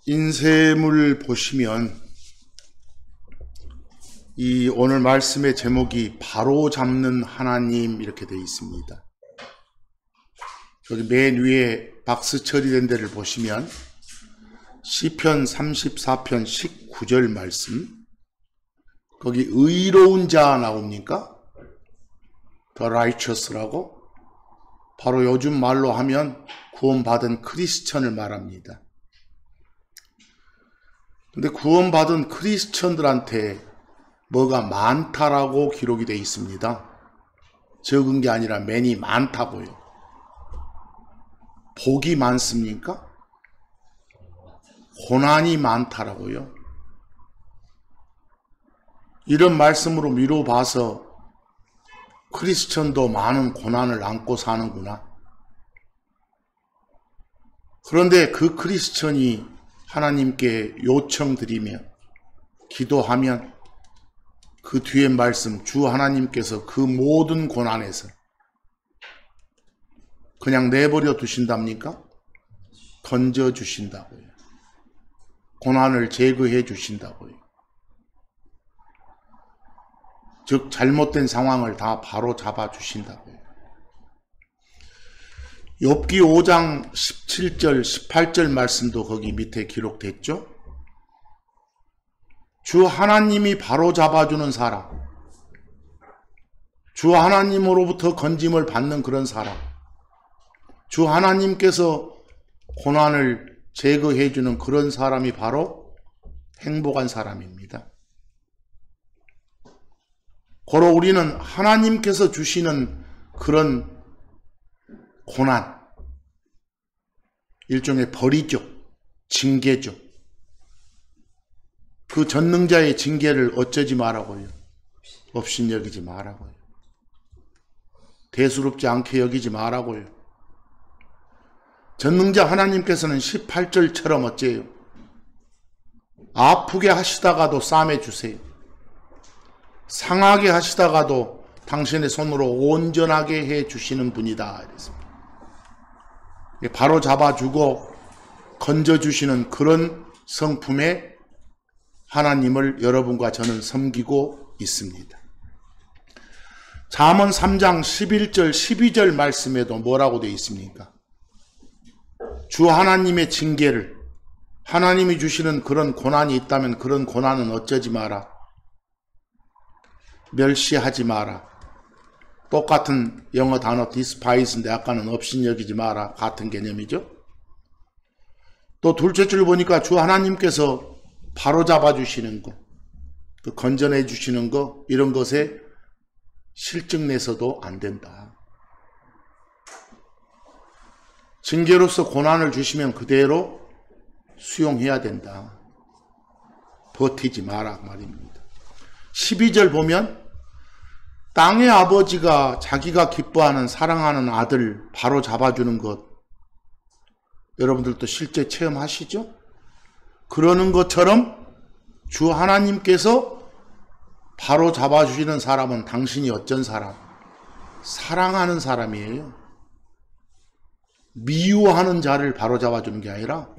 인쇄물 보시면 이 오늘 말씀의 제목이 바로잡는 하나님 이렇게 되어 있습니다. 여기 맨 위에 박스 처리된 데를 보시면 시편 34편 19절 말씀, 거기 의로운 자 나옵니까? The righteous라고. 바로 요즘 말로 하면 구원받은 크리스천을 말합니다. 근데 구원받은 크리스천들한테 뭐가 많다라고 기록이 되어 있습니다. 적은 게 아니라 많이 많다고요. 복이 많습니까? 고난이 많다라고요. 이런 말씀으로 미루어 봐서 크리스천도 많은 고난을 안고 사는구나. 그런데 그 크리스천이 하나님께 요청드리며 기도하면 그 뒤에 말씀, 주 하나님께서 그 모든 고난에서 그냥 내버려 두신답니까? 던져 주신다고요. 고난을 제거해 주신다고요. 즉 잘못된 상황을 다 바로 잡아 주신다고요. 욥기 5장 17절 18절 말씀도 거기 밑에 기록됐죠. 주 하나님이 바로 잡아주는 사람, 주 하나님으로부터 건짐을 받는 그런 사람, 주 하나님께서 고난을 제거해 주는 그런 사람이 바로 행복한 사람입니다. 고로 우리는 하나님께서 주시는 그런 고난, 일종의 벌이죠. 징계죠. 그 전능자의 징계를 어쩌지 말라고요. 업신여기지 말라고요. 대수롭지 않게 여기지 말라고요. 전능자 하나님께서는 18절처럼 어째요? 아프게 하시다가도 싸매주세요. 상하게 하시다가도 당신의 손으로 온전하게 해주시는 분이다. 바로 잡아주고 건져주시는 그런 성품의 하나님을 여러분과 저는 섬기고 있습니다. 잠언 3장 11절 12절 말씀에도 뭐라고 되어 있습니까? 주 하나님의 징계를, 하나님이 주시는 그런 고난이 있다면 그런 고난은 어쩌지 마라. 멸시하지 마라. 똑같은 영어 단어 despise인데 아까는 업신여기지 마라. 같은 개념이죠. 또 둘째 줄 보니까 주 하나님께서 바로 잡아주시는 것, 그 건져내 주시는 것, 이런 것에 실증내서도 안 된다. 징계로서 고난을 주시면 그대로 수용해야 된다. 버티지 마라 말입니다. 12절 보면 땅의 아버지가 자기가 기뻐하는 사랑하는 아들 바로 잡아주는 것, 여러분들도 실제 체험하시죠? 그러는 것처럼 주 하나님께서 바로 잡아주시는 사람은 당신이 어쩐 사람? 사랑하는 사람이에요. 미워하는 자를 바로 잡아주는 게 아니라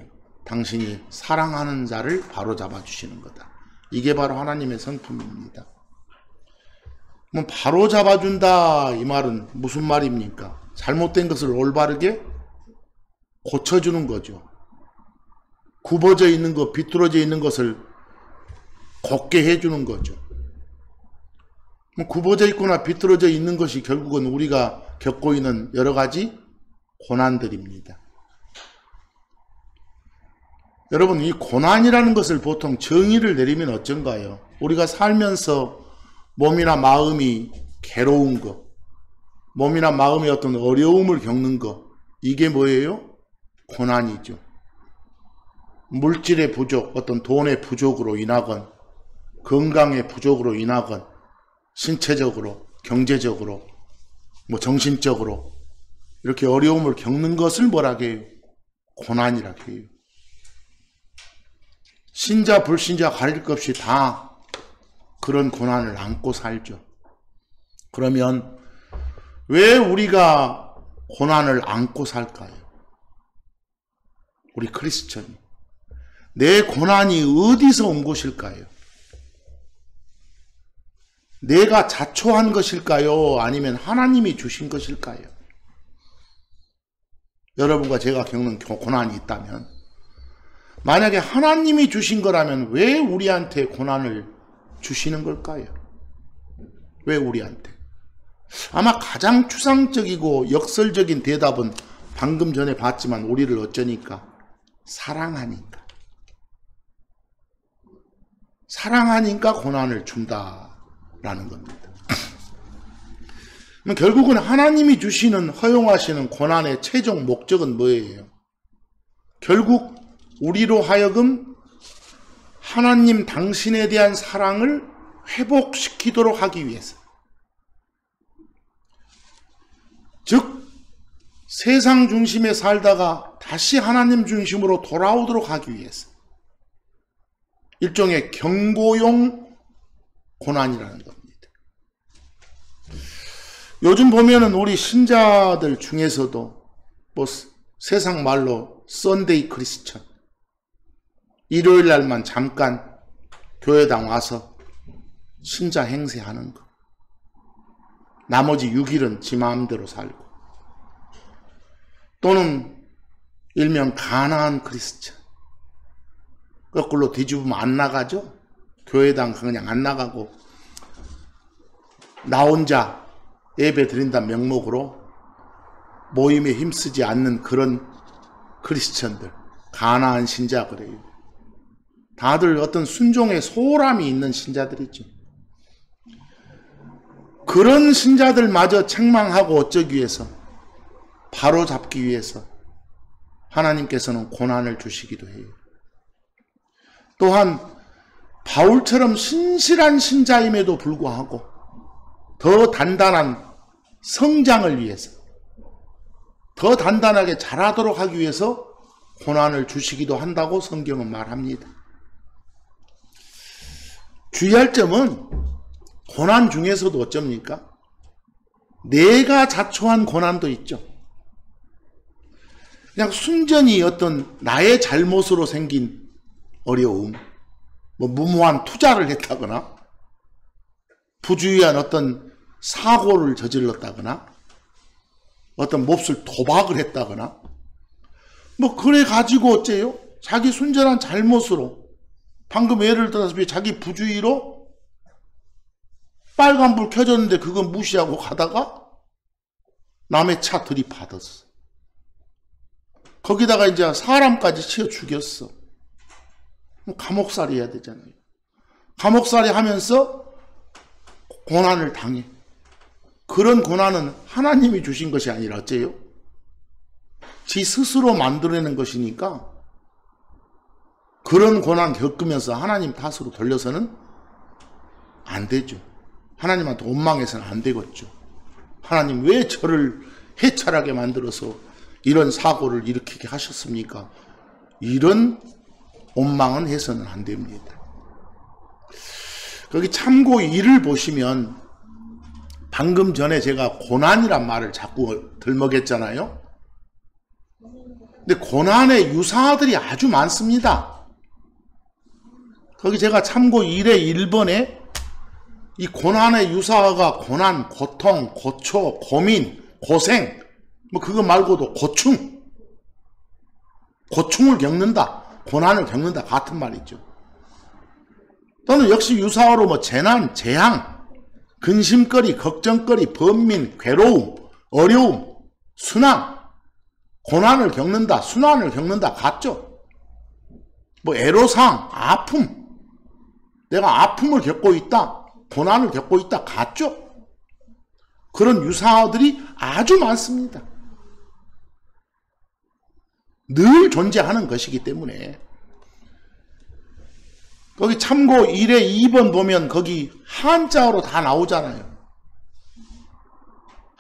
당신이 사랑하는 자를 바로 잡아주시는 거다. 이게 바로 하나님의 성품입니다. 바로 잡아준다 이 말은 무슨 말입니까? 잘못된 것을 올바르게 고쳐주는 거죠. 굽어져 있는 것, 비뚤어져 있는 것을 곱게 해주는 거죠. 굽어져 있거나 비뚤어져 있는 것이 결국은 우리가 겪고 있는 여러 가지 고난들입니다. 여러분, 이 고난이라는 것을 보통 정의를 내리면 어쩐가요? 우리가 살면서 몸이나 마음이 괴로운 것, 몸이나 마음의 어떤 어려움을 겪는 것, 이게 뭐예요? 고난이죠. 물질의 부족, 어떤 돈의 부족으로 인하건, 건강의 부족으로 인하건, 신체적으로, 경제적으로, 정신적으로 이렇게 어려움을 겪는 것을 뭐라고 해요? 고난이라고 해요. 신자 불신자 가릴 것 없이 다 그런 고난을 안고 살죠. 그러면 왜 우리가 고난을 안고 살까요? 우리 크리스천이. 내 고난이 어디서 온 것일까요? 내가 자초한 것일까요? 아니면 하나님이 주신 것일까요? 여러분과 제가 겪는 고난이 있다면, 만약에 하나님이 주신 거라면 왜 우리한테 고난을 주시는 걸까요? 왜 우리한테? 아마 가장 추상적이고 역설적인 대답은 방금 전에 봤지만 우리를 어쩌니까? 사랑하니까. 사랑하니까 고난을 준다라는 겁니다. 결국은 하나님이 주시는, 허용하시는 고난의 최종 목적은 뭐예요? 결국 우리로 하여금 하나님 당신에 대한 사랑을 회복시키도록 하기 위해서, 즉 세상 중심에 살다가 다시 하나님 중심으로 돌아오도록 하기 위해서, 일종의 경고용 고난이라는 겁니다. 요즘 보면은 우리 신자들 중에서도 뭐 세상 말로 썬데이 크리스천, 일요일 날만 잠깐 교회당 와서 신자 행세하는 거, 나머지 6일은 지 마음대로 살고, 또는 일명 가난한 크리스천, 거꾸로 뒤집으면 안 나가죠. 교회당 그냥 안 나가고 나 혼자 예배 드린다는 명목으로 모임에 힘쓰지 않는 그런 크리스천들, 가난한 신자 그래요. 다들 어떤 순종의 소홀함이 있는 신자들이죠. 그런 신자들마저 책망하고 어쩌기 위해서, 바로잡기 위해서 하나님께서는 고난을 주시기도 해요. 또한 바울처럼 신실한 신자임에도 불구하고 더 단단한 성장을 위해서, 더 단단하게 자라도록 하기 위해서 고난을 주시기도 한다고 성경은 말합니다. 주의할 점은 고난 중에서도 어쩝니까? 내가 자초한 고난도 있죠. 그냥 순전히 어떤 나의 잘못으로 생긴 어려움, 뭐 무모한 투자를 했다거나 부주의한 어떤 사고를 저질렀다거나 어떤 몹쓸 도박을 했다거나 뭐 그래 가지고 어째요? 자기 순전한 잘못으로, 방금 예를 들어서 자기 부주의로 빨간불 켜졌는데 그거 무시하고 가다가 남의 차 들이받았어. 거기다가 이제 사람까지 치어 죽였어. 감옥살이 해야 되잖아요. 감옥살이 하면서 고난을 당해. 그런 고난은 하나님이 주신 것이 아니라 어째요? 지 스스로 만들어내는 것이니까 그런 고난 겪으면서 하나님 탓으로 돌려서는 안 되죠. 하나님한테 원망해서는 안 되겠죠. 하나님 왜 저를 해찰하게 만들어서 이런 사고를 일으키게 하셨습니까? 이런 원망은 해서는 안 됩니다. 거기 참고 2를 보시면 방금 전에 제가 고난이란 말을 자꾸 들먹였잖아요. 근데 고난의 유사들이 아주 많습니다. 거기 제가 참고 1의 1번에 이 고난의 유사가 고난, 고통, 고초, 고민, 고생, 뭐 그거 말고도 고충을 겪는다, 고난을 겪는다 같은 말이죠. 또는 역시 유사어로 뭐 재난, 재앙, 근심거리, 걱정거리, 번민, 괴로움, 어려움, 순환, 고난을 겪는다, 순환을 겪는다 같죠. 뭐 애로사항, 아픔, 내가 아픔을 겪고 있다, 고난을 겪고 있다 같죠. 그런 유사어들이 아주 많습니다. 늘 존재하는 것이기 때문에. 거기 참고 1의 2번 보면 거기 한자어로 다 나오잖아요.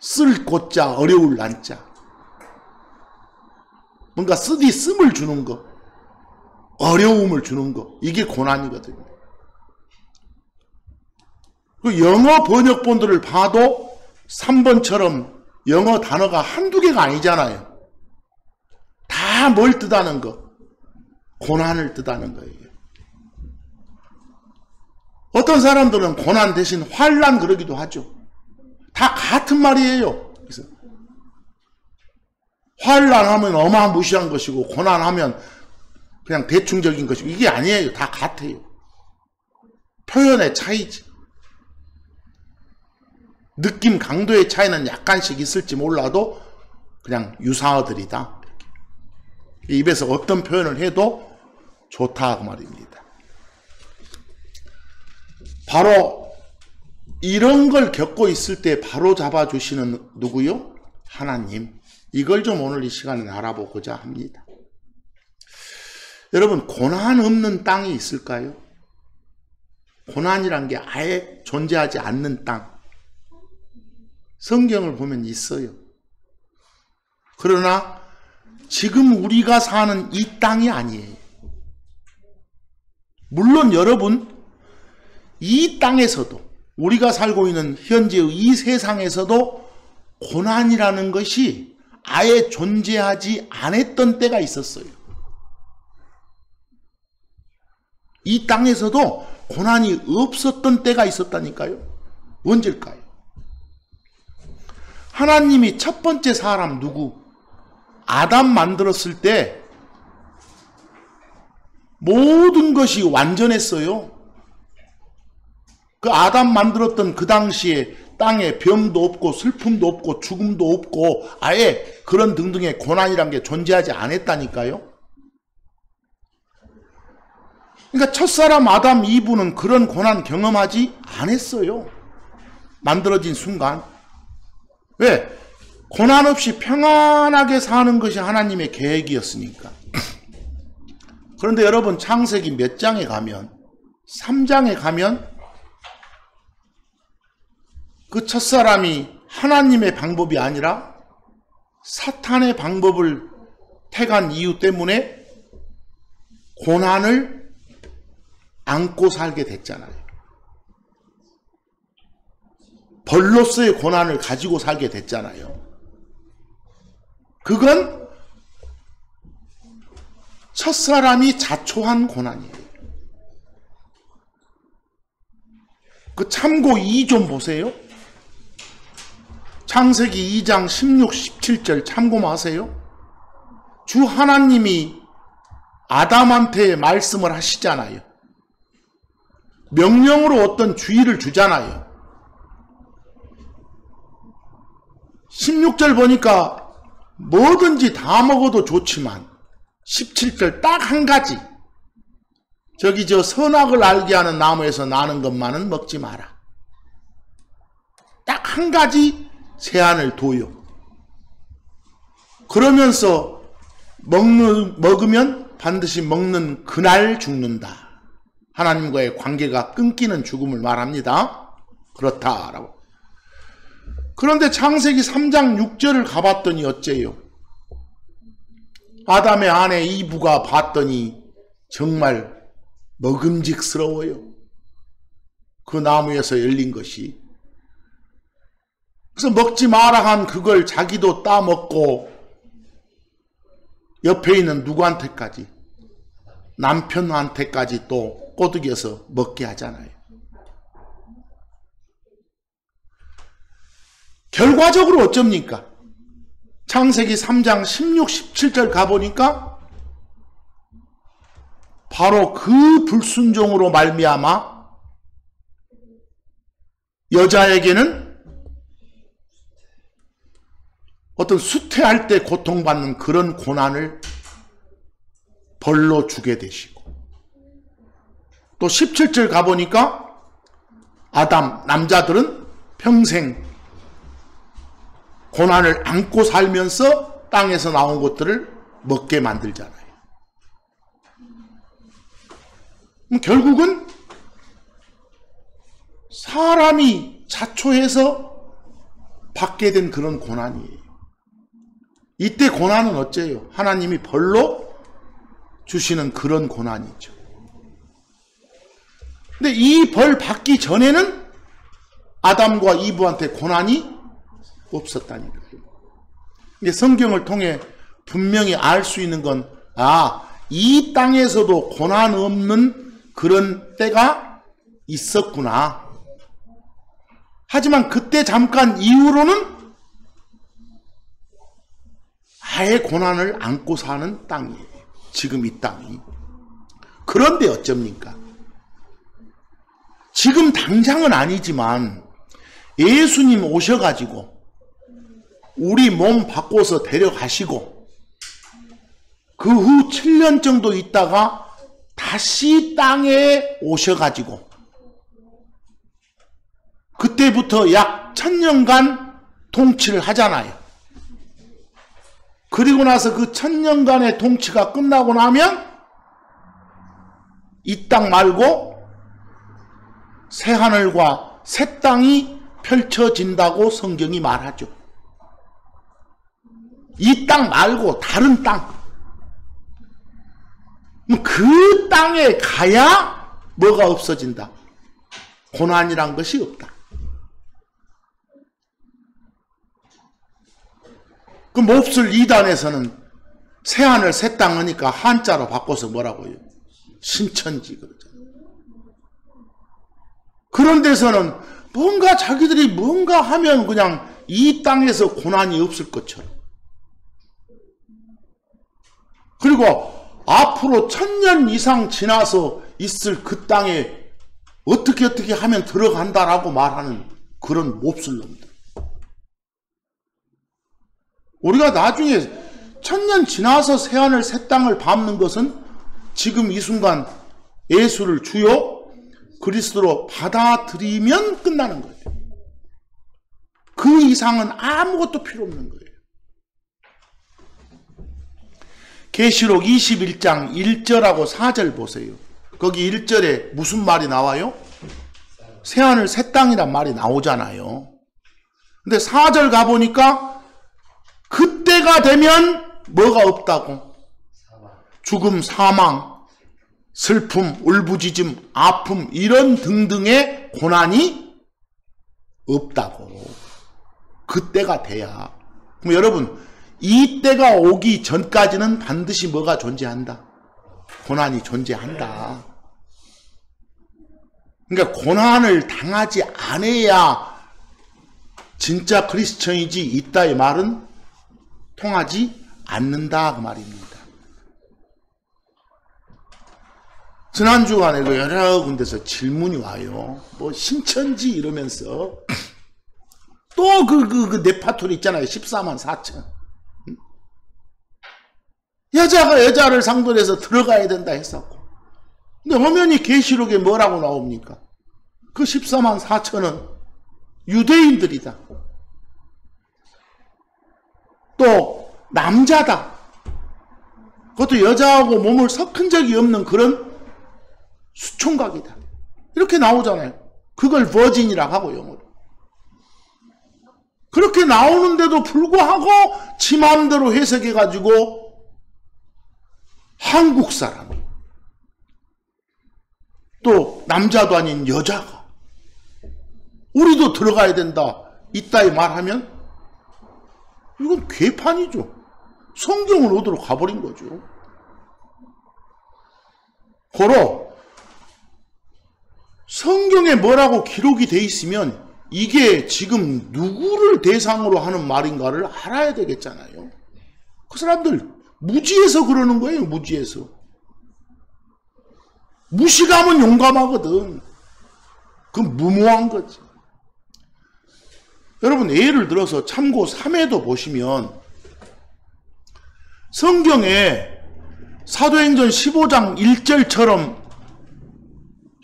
쓸 고자, 어려울 난자. 뭔가 쓰디씀을 주는 거, 어려움을 주는 거, 이게 고난이거든요. 그 영어 번역본들을 봐도 3번처럼 영어 단어가 한두 개가 아니잖아요. 다 뭘 뜻하는 거. 고난을 뜻하는 거예요. 어떤 사람들은 고난 대신 환난 그러기도 하죠. 다 같은 말이에요. 그래서 환난하면 어마무시한 것이고 고난하면 그냥 대충적인 것이고 이게 아니에요. 다 같아요. 표현의 차이지. 느낌 강도의 차이는 약간씩 있을지 몰라도 그냥 유사어들이다. 입에서 어떤 표현을 해도 좋다 그 말입니다. 바로 이런 걸 겪고 있을 때 바로 잡아주시는 누구요? 하나님. 이걸 좀 오늘 이 시간에 알아보고자 합니다. 여러분, 고난 없는 땅이 있을까요? 고난이란 게 아예 존재하지 않는 땅. 성경을 보면 있어요. 그러나 지금 우리가 사는 이 땅이 아니에요. 물론 여러분, 이 땅에서도 우리가 살고 있는 현재의 이 세상에서도 고난이라는 것이 아예 존재하지 않았던 때가 있었어요. 이 땅에서도 고난이 없었던 때가 있었다니까요. 언제일까요? 하나님이 첫 번째 사람 누구? 아담 만들었을 때 모든 것이 완전했어요. 그 아담 만들었던 그 당시에 땅에 병도 없고 슬픔도 없고 죽음도 없고 아예 그런 등등의 고난이란 게 존재하지 않았다니까요. 그러니까 첫사람 아담 이브는 그런 고난 경험하지 않았어요. 만들어진 순간. 왜? 고난 없이 평안하게 사는 것이 하나님의 계획이었으니까. 그런데 여러분, 창세기 몇 장에 가면, 3장에 가면 그 첫사람이 하나님의 방법이 아니라 사탄의 방법을 택한 이유 때문에 고난을 안고 살게 됐잖아요. 벌로서의 고난을 가지고 살게 됐잖아요. 그건 첫사람이 자초한 고난이에요. 그 참고 2 좀 보세요. 창세기 2장 16, 17절 참고하세요. 주 하나님이 아담한테 말씀을 하시잖아요. 명령으로 어떤 주의를 주잖아요. 16절 보니까 뭐든지 다 먹어도 좋지만 17절 딱 한 가지, 저기 저 선악을 알게 하는 나무에서 나는 것만은 먹지 마라. 딱 한 가지 제한을 둬요. 그러면서 먹으면 반드시 먹는 그날 죽는다. 하나님과의 관계가 끊기는 죽음을 말합니다. 그렇다라고. 그런데 창세기 3장 6절을 가봤더니 어째요? 아담의 아내 이브가 봤더니 정말 먹음직스러워요. 그 나무에서 열린 것이. 그래서 먹지 마라 한 그걸 자기도 따먹고 옆에 있는 누구한테까지, 남편한테까지 또 꼬드겨서 먹게 하잖아요. 결과적으로 어쩝니까? 창세기 3장 16, 17절 가보니까 바로 그 불순종으로 말미암아 여자에게는 어떤 수태할 때 고통받는 그런 고난을 벌로 주게 되시고, 또 17절 가보니까 아담, 남자들은 평생 고난을 안고 살면서 땅에서 나온 것들을 먹게 만들잖아요. 결국은 사람이 자초해서 받게 된 그런 고난이에요. 이때 고난은 어째요? 하나님이 벌로 주시는 그런 고난이죠. 근데 이 벌 받기 전에는 아담과 이브한테 고난이 없었다니까요. 근데 성경을 통해 분명히 알 수 있는 건, 이 땅에서도 고난 없는 그런 때가 있었구나. 하지만 그때 잠깐 이후로는 아예 고난을 안고 사는 땅이에요. 지금 이 땅이. 그런데 어쩝니까? 지금 당장은 아니지만 예수님 오셔가지고 우리 몸 바꿔서 데려가시고 그 후 7년 정도 있다가 다시 땅에 오셔가지고 그때부터 약 1000년간 통치를 하잖아요. 그리고 나서 그 1000년간의 통치가 끝나고 나면 이 땅 말고 새하늘과 새 땅이 펼쳐진다고 성경이 말하죠. 이 땅 말고 다른 땅. 그 땅에 가야 뭐가 없어진다? 고난이란 것이 없다. 그 몹쓸 2단에서는 새하늘 새 땅 하니까 한자로 바꿔서 뭐라고요? 신천지 그러잖아요. 그런 데서는 뭔가 자기들이 뭔가 하면 그냥 이 땅에서 고난이 없을 것처럼. 그리고 앞으로 1000년 이상 지나서 있을 그 땅에 어떻게 하면 들어간다라고 말하는 그런 몹쓸 놈들. 우리가 나중에 1000년 지나서 새하늘 새 땅을 밟는 것은 지금 이 순간 예수를 주요 그리스도로 받아들이면 끝나는 거예요. 그 이상은 아무것도 필요 없는 거예요. 계시록 21장 1절하고 4절 보세요. 거기 1절에 무슨 말이 나와요? 새하늘 새 땅이란 말이 나오잖아요. 근데 4절 가보니까 그때가 되면 뭐가 없다고? 죽음, 사망, 슬픔, 울부짖음, 아픔 이런 등등의 고난이 없다고. 그때가 돼야. 그럼 여러분 이 때가 오기 전까지는 반드시 뭐가 존재한다? 고난이 존재한다. 그러니까 고난을 당하지 않아야 진짜 크리스천이지 있다의 말은 통하지 않는다 그 말입니다. 지난 주간에 그 여러 군데서 질문이 와요. 뭐 신천지 이러면서 또 그 네파토리 있잖아요. 14만 4천. 여자가 여자를 상대로 해서 들어가야 된다 했었고. 근데 엄연히 계시록에 뭐라고 나옵니까? 그 14만 4천은 유대인들이다. 또 남자다. 그것도 여자하고 몸을 섞은 적이 없는 그런 수총각이다. 이렇게 나오잖아요. 그걸 버진이라고 하고 영어로. 그렇게 나오는데도 불구하고 지 마음대로 해석해가지고 한국 사람이 또 남자도 아닌 여자가 우리도 들어가야 된다 이따위 말하면 이건 괴판이죠. 성경을 어디로 가버린 거죠. 고로 성경에 뭐라고 기록이 돼 있으면 이게 지금 누구를 대상으로 하는 말인가를 알아야 되겠잖아요. 그 사람들 무지해서 그러는 거예요. 무지해서. 무식하면 용감하거든. 그건 무모한 거지. 여러분 예를 들어서 참고 3회도 보시면 성경에 사도행전 15장 1절처럼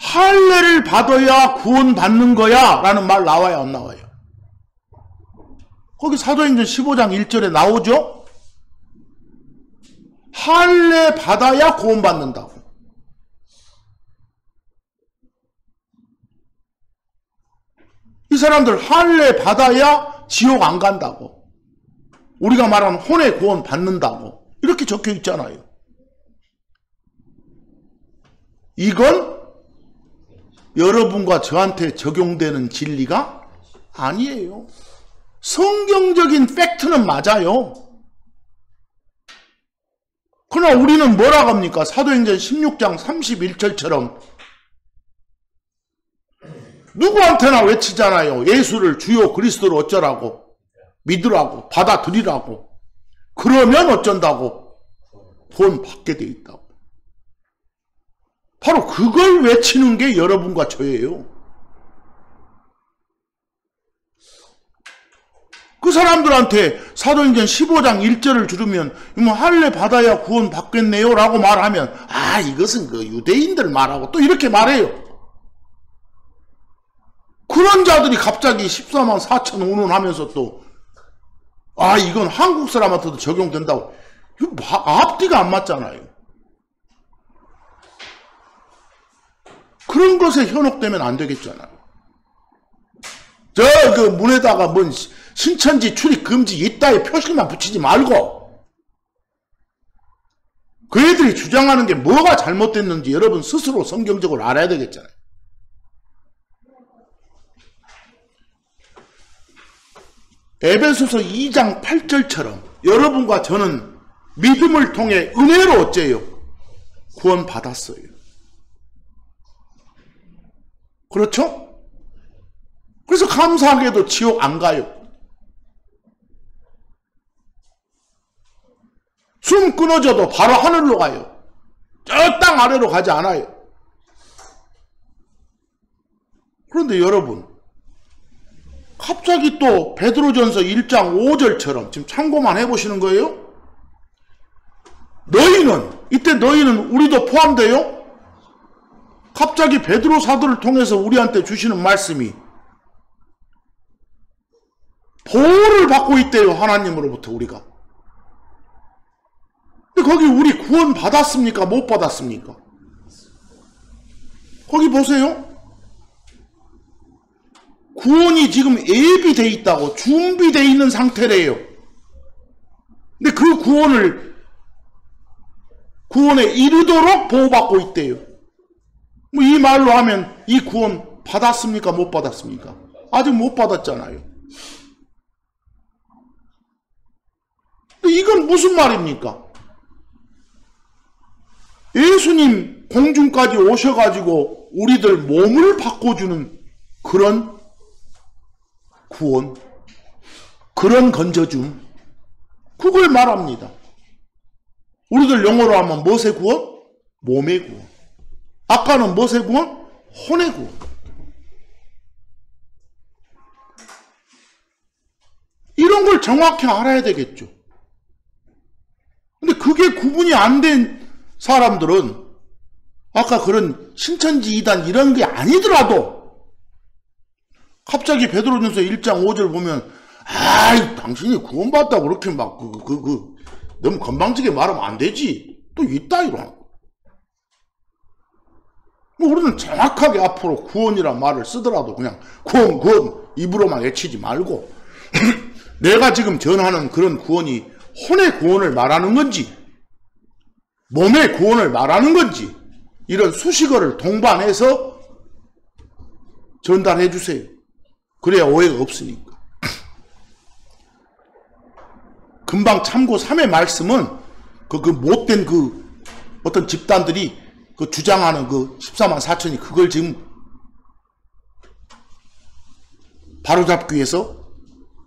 할례를 받아야 구원받는 거야 라는 말 나와요 안 나와요? 거기 사도행전 15장 1절에 나오죠? 할례 받아야 구원받는다고. 이 사람들 할례 받아야 지옥 안 간다고. 우리가 말하는 혼의 구원 받는다고. 이렇게 적혀 있잖아요. 이건 여러분과 저한테 적용되는 진리가 아니에요. 성경적인 팩트는 맞아요. 그러나 우리는 뭐라고 합니까? 사도행전 16장 31절처럼 누구한테나 외치잖아요. 예수를 주요 그리스도로 어쩌라고, 믿으라고, 받아들이라고. 그러면 어쩐다고? 구원 받게 돼 있다고. 바로 그걸 외치는 게 여러분과 저예요. 그 사람들한테 사도행전 15장 1절을 들으면 뭐 할례 받아야 구원 받겠네요 라고 말하면 아 이것은 그 유대인들 말하고 또 이렇게 말해요. 그런 자들이 갑자기 14만 4천 운운하면서 또 아 이건 한국 사람한테도 적용된다고. 이거 앞뒤가 안 맞잖아요. 그런 것에 현혹되면 안 되겠잖아요. 저 그 문에다가 뭔 신천지 출입 금지 이따위 표식만 붙이지 말고 그 애들이 주장하는 게 뭐가 잘못됐는지 여러분 스스로 성경적으로 알아야 되겠잖아요. 에베소서 2장 8절처럼 여러분과 저는 믿음을 통해 은혜로 어째요? 구원 받았어요. 그렇죠? 그래서 감사하게도 지옥 안 가요. 숨 끊어져도 바로 하늘로 가요. 저 땅 아래로 가지 않아요. 그런데 여러분 갑자기 또 베드로전서 1장 5절처럼 지금 참고만 해보시는 거예요. 너희는 이때 너희는 우리도 포함돼요. 갑자기 베드로 사도를 통해서 우리한테 주시는 말씀이 보호를 받고 있대요. 하나님으로부터 우리가. 근데 거기 우리 구원 받았습니까? 못 받았습니까? 거기 보세요. 구원이 지금 예비되어 있다고 준비되어 있는 상태래요. 근데 그 구원에 이르도록 보호받고 있대요. 뭐 이 말로 하면 이 구원 받았습니까? 못 받았습니까? 아직 못 받았잖아요. 근데 이건 무슨 말입니까? 예수님 공중까지 오셔가지고 우리들 몸을 바꿔주는 그런 구원, 그런 건져줌, 그걸 말합니다. 우리들 영어로 하면 무엇의 구원? 몸의 구원. 아까는 무엇의 구원? 혼의 구원. 이런 걸 정확히 알아야 되겠죠. 근데 그게 구분이 안 된 사람들은 아까 그런 신천지 이단 이런 게 아니더라도 갑자기 베드로전서 1장 5절 보면 아이 당신이 구원받다고 그렇게 막 너무 건방지게 말하면 안 되지. 또 이따위로 하는 거. 뭐 우리는 정확하게 앞으로 구원이란 말을 쓰더라도 그냥 구원 입으로만 외치지 말고 내가 지금 전하는 그런 구원이 혼의 구원을 말하는 건지 몸의 구원을 말하는 건지 이런 수식어를 동반해서 전달해 주세요. 그래야 오해가 없으니까. 금방 참고 3의 말씀은 그 못된 어떤 집단들이 주장하는 14만 4천이 그걸 지금 바로잡기 위해서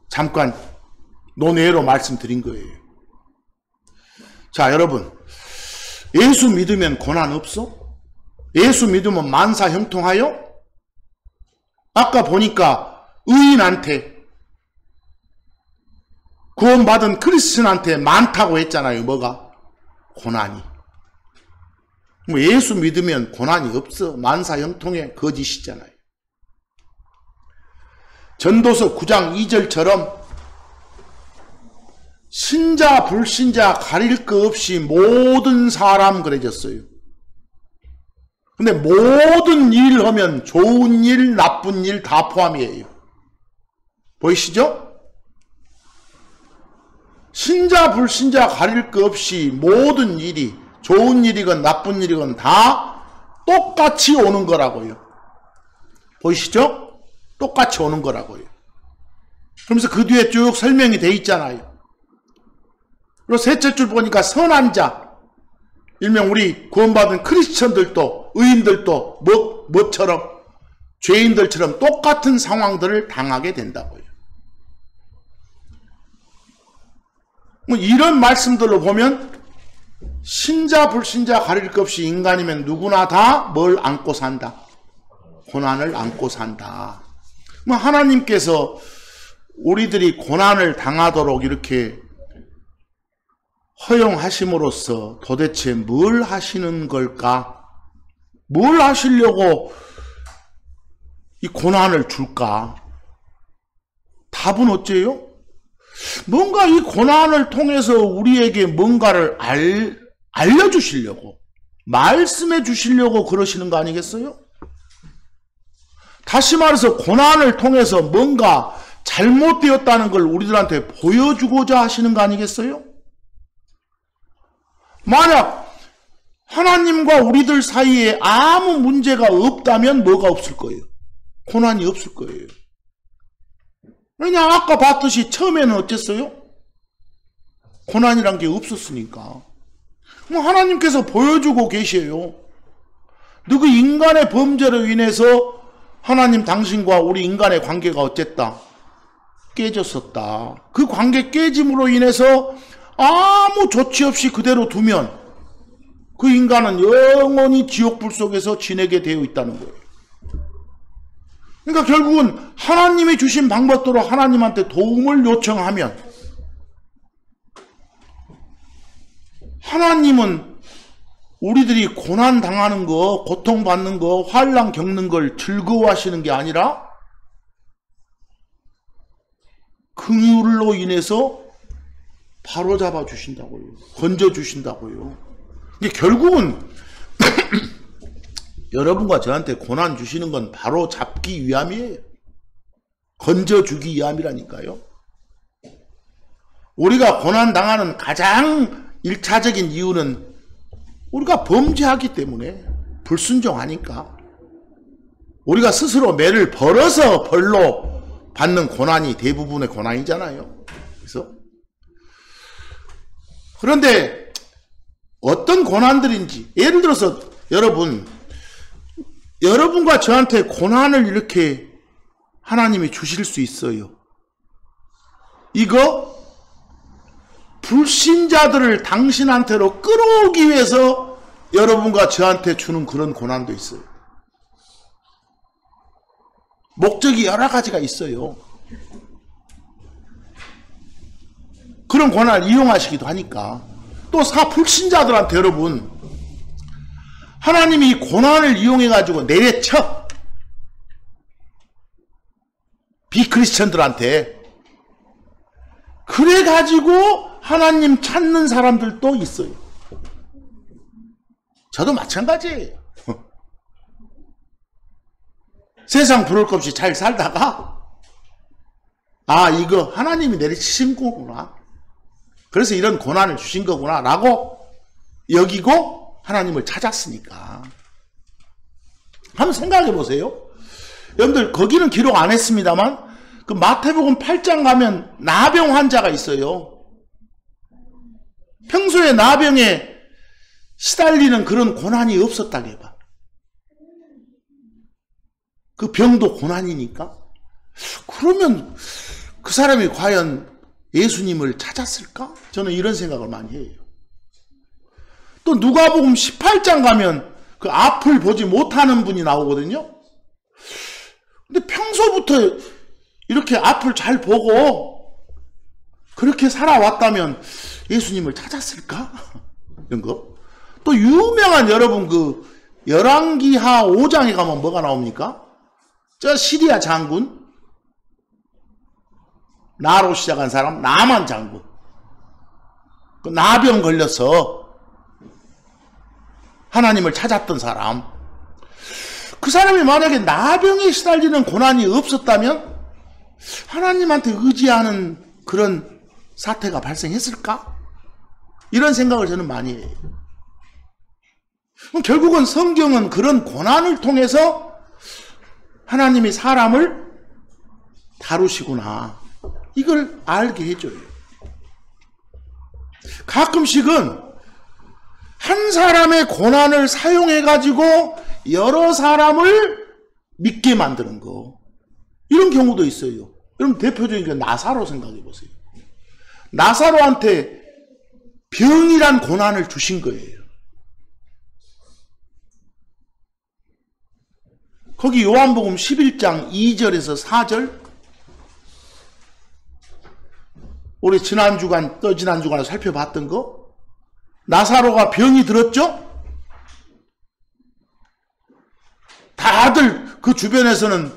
잠깐 논외로 말씀드린 거예요. 자, 여러분. 예수 믿으면 고난 없어? 예수 믿으면 만사 형통하여? 아까 보니까 의인한테 구원받은 크리스천한테 많다고 했잖아요. 뭐가? 고난이. 뭐 예수 믿으면 고난이 없어. 만사 형통해. 거짓이잖아요. 전도서 9장 2절처럼 신자 불신자 가릴 것 없이 모든 사람 그래졌어요. 근데 모든 일 하면 좋은 일 나쁜 일 다 포함이에요. 보이시죠? 신자 불신자 가릴 것 없이 모든 일이 좋은 일이건 나쁜 일이건 다 똑같이 오는 거라고요. 보이시죠? 똑같이 오는 거라고요. 그러면서 그 뒤에 쭉 설명이 돼 있잖아요. 그리고 셋째 줄 보니까 선한 자, 일명 우리 구원받은 크리스천들도 의인들도 뭐처럼 죄인들처럼 똑같은 상황들을 당하게 된다고요. 뭐 이런 말씀들로 보면 신자 불신자 가릴 것 없이 인간이면 누구나 다 뭘 안고 산다? 고난을 안고 산다. 뭐 하나님께서 우리들이 고난을 당하도록 이렇게 허용하심으로써 도대체 뭘 하시는 걸까? 뭘 하시려고 이 고난을 줄까? 답은 어째요? 뭔가 이 고난을 통해서 우리에게 뭔가를 알려주시려고, 말씀해 주시려고 그러시는 거 아니겠어요? 다시 말해서 고난을 통해서 뭔가 잘못되었다는 걸 우리들한테 보여주고자 하시는 거 아니겠어요? 만약 하나님과 우리들 사이에 아무 문제가 없다면 뭐가 없을 거예요? 고난이 없을 거예요. 왜냐, 아까 봤듯이 처음에는 어땠어요? 고난이란 게 없었으니까. 뭐 하나님께서 보여주고 계셔요. 너그 인간의 범죄로 인해서 하나님 당신과 우리 인간의 관계가 어쨌다? 깨졌었다. 그 관계 깨짐으로 인해서 아무 조치 없이 그대로 두면 그 인간은 영원히 지옥불 속에서 지내게 되어 있다는 거예요. 그러니까 결국은 하나님이 주신 방법대로 하나님한테 도움을 요청하면 하나님은 우리들이 고난 당하는 거, 고통받는 거, 환난 겪는 걸 즐거워하시는 게 아니라 긍휼로 인해서 바로잡아 주신다고요. 건져 주신다고요. 근데 결국은 여러분과 저한테 고난 주시는 건 바로 잡기 위함이에요. 건져 주기 위함이라니까요. 우리가 고난 당하는 가장 1차적인 이유는 우리가 범죄하기 때문에, 불순종하니까. 우리가 스스로 매를 벌어서 벌로 받는 고난이 대부분의 고난이잖아요. 그런데 어떤 고난들인지, 예를 들어서 여러분과 저한테 고난을 이렇게 하나님이 주실 수 있어요. 이거 불신자들을 당신한테로 끌어오기 위해서 여러분과 저한테 주는 그런 고난도 있어요. 목적이 여러 가지가 있어요. 그런 고난을 이용하시기도 하니까. 또 불신자들한테 여러분, 하나님이 고난을 이용해가지고 내려쳐. 비크리스천들한테. 그래가지고 하나님 찾는 사람들도 있어요. 저도 마찬가지예요. 세상 부를 것 없이 잘 살다가 이거 하나님이 내리치신 거구나. 그래서 이런 고난을 주신 거구나 라고 여기고 하나님을 찾았으니까. 한번 생각해 보세요. 여러분들 거기는 기록 안 했습니다만 그 마태복음 8장 가면 나병 환자가 있어요. 평소에 나병에 시달리는 그런 고난이 없었다고 해봐. 그 병도 고난이니까. 그러면 그 사람이 과연 예수님을 찾았을까? 저는 이런 생각을 많이 해요. 또 누가복음 18장 가면 그 앞을 보지 못하는 분이 나오거든요. 근데 평소부터 이렇게 앞을 잘 보고 그렇게 살아왔다면 예수님을 찾았을까? 이런 거. 또 유명한 여러분 그 열왕기하 5장에 가면 뭐가 나옵니까? 저 시리아 장군, 나로 시작한 사람, 나만 장군. 그 나병 걸려서 하나님을 찾았던 사람. 그 사람이 만약에 나병에 시달리는 고난이 없었다면 하나님한테 의지하는 그런 사태가 발생했을까? 이런 생각을 저는 많이 해요. 그럼 결국은 성경은 그런 고난을 통해서 하나님이 사람을 다루시구나. 이걸 알게 해줘요. 가끔씩은 한 사람의 고난을 사용해가지고 여러 사람을 믿게 만드는 거. 이런 경우도 있어요. 여러분 대표적인 게 나사로 생각해 보세요. 나사로한테 병이란 고난을 주신 거예요. 거기 요한복음 11장 2절에서 4절, 우리 떠지난 주간에 살펴봤던 거, 나사로가 병이 들었죠? 다들 그 주변에서는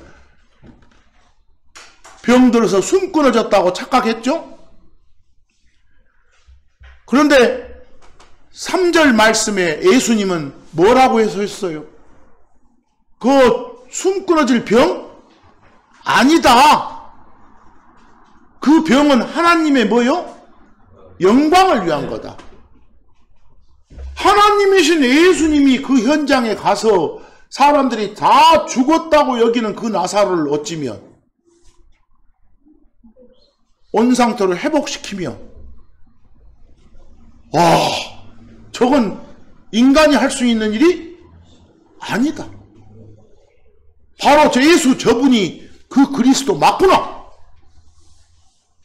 병 들어서 숨 끊어졌다고 착각했죠? 그런데 3절 말씀에 예수님은 뭐라고 해서 했어요? 그 숨 끊어질 병? 아니다. 그 병은 하나님의 뭐요? 영광을 위한 거다. 하나님이신 예수님이 그 현장에 가서 사람들이 다 죽었다고 여기는 그 나사로를 어찌면 온 상태로 회복시키며, 저건 인간이 할 수 있는 일이 아니다. 바로 저 예수 저분이 그 그리스도 맞구나.